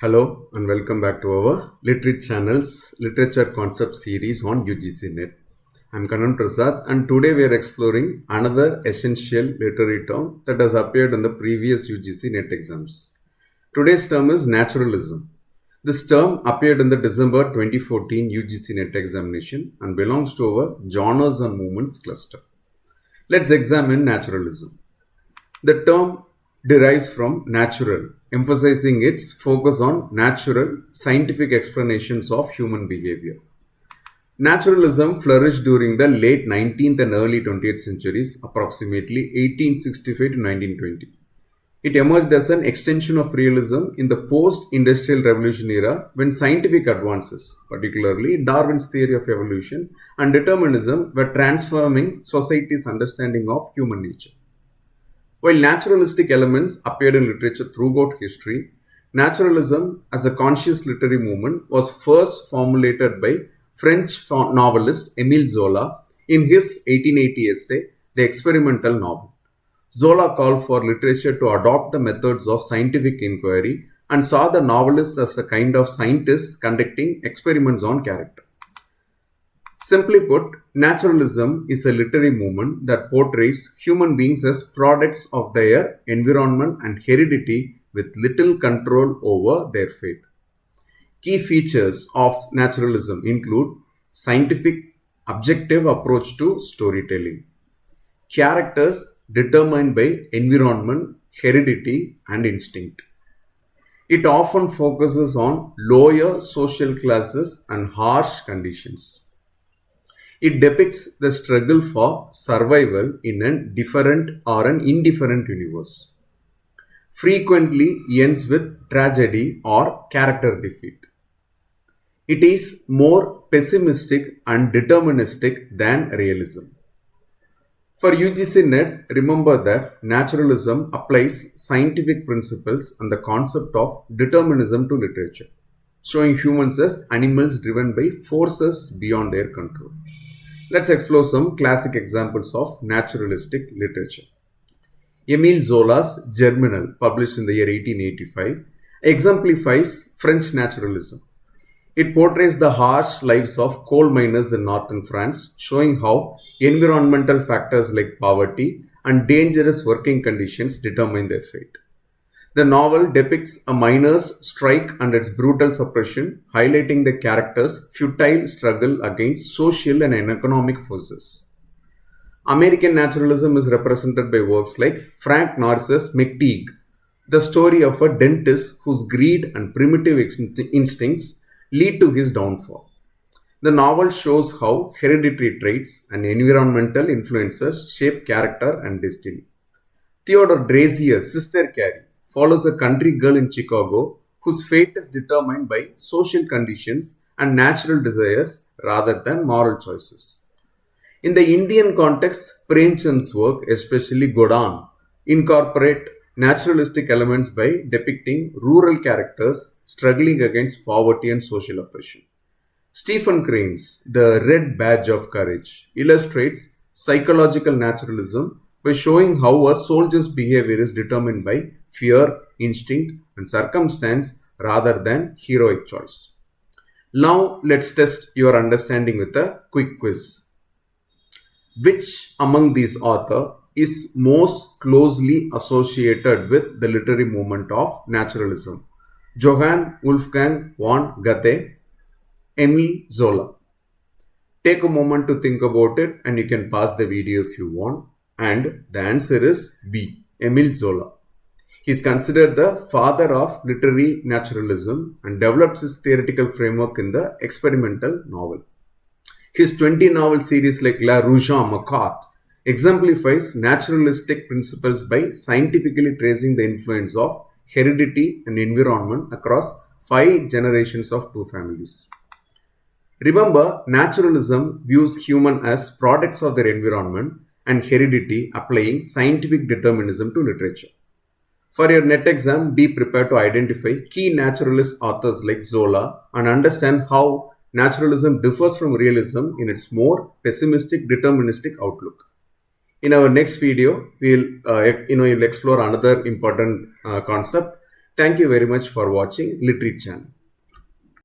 Hello and welcome back to our Literature Channel's Literature Concept series on UGC NET. I'm Kanan Prasad and today we are exploring another essential literary term that has appeared in the previous UGC NET exams. Today's term is naturalism. This term appeared in the December 2014 UGC NET examination and belongs to our genres and movements cluster. Let's examine naturalism. The term derives from natural, emphasizing its focus on natural, scientific explanations of human behavior. Naturalism flourished during the late 19th and early 20th centuries, approximately 1865 to 1920. It emerged as an extension of realism in the post-industrial revolution era when scientific advances, particularly Darwin's theory of evolution and determinism, were transforming society's understanding of human nature. While naturalistic elements appeared in literature throughout history, naturalism as a conscious literary movement was first formulated by French novelist Émile Zola in his 1880 essay, The Experimental Novel. Zola called for literature to adopt the methods of scientific inquiry and saw the novelist as a kind of scientist conducting experiments on character. Simply put, naturalism is a literary movement that portrays human beings as products of their environment and heredity with little control over their fate. Key features of naturalism include scientific, objective approach to storytelling, characters determined by environment, heredity, and instinct. It often focuses on lower social classes and harsh conditions. It depicts the struggle for survival in a different or an indifferent universe. Frequently ends with tragedy or character defeat. It is more pessimistic and deterministic than realism. For UGC NET, remember that naturalism applies scientific principles and the concept of determinism to literature, showing humans as animals driven by forces beyond their control. Let's explore some classic examples of naturalistic literature. Émile Zola's Germinal, published in the year 1885, exemplifies French naturalism. It portrays the harsh lives of coal miners in northern France, showing how environmental factors like poverty and dangerous working conditions determine their fate. The novel depicts a miner's strike and its brutal suppression, highlighting the character's futile struggle against social and economic forces. American naturalism is represented by works like Frank Norris's McTeague, the story of a dentist whose greed and primitive instincts lead to his downfall. The novel shows how hereditary traits and environmental influences shape character and destiny. Theodore Drazier's Sister Carrie follows a country girl in Chicago whose fate is determined by social conditions and natural desires rather than moral choices. In the Indian context, Premchand's work, especially Godan, incorporate naturalistic elements by depicting rural characters struggling against poverty and social oppression. Stephen Crane's The Red Badge of Courage illustrates psychological naturalism by showing how a soldier's behavior is determined by fear, instinct, and circumstance rather than heroic choice. Now, let's test your understanding with a quick quiz. Which among these authors is most closely associated with the literary movement of naturalism? Johann Wolfgang von Goethe, Émile Zola. Take a moment to think about it and you can pause the video if you want. And the answer is B, Émile Zola. He is considered the father of literary naturalism and develops his theoretical framework in the experimental novel. His 20-novel series like La Rouge Macabre exemplifies naturalistic principles by scientifically tracing the influence of heredity and environment across 5 generations of 2 families. Remember, naturalism views humans as products of their environment and heredity, applying scientific determinism to literature. For your NET exam, be prepared to identify key naturalist authors like Zola and understand how naturalism differs from realism in its more pessimistic deterministic outlook. In our next video, we'll explore another important concept, Thank you very much for watching Literate channel.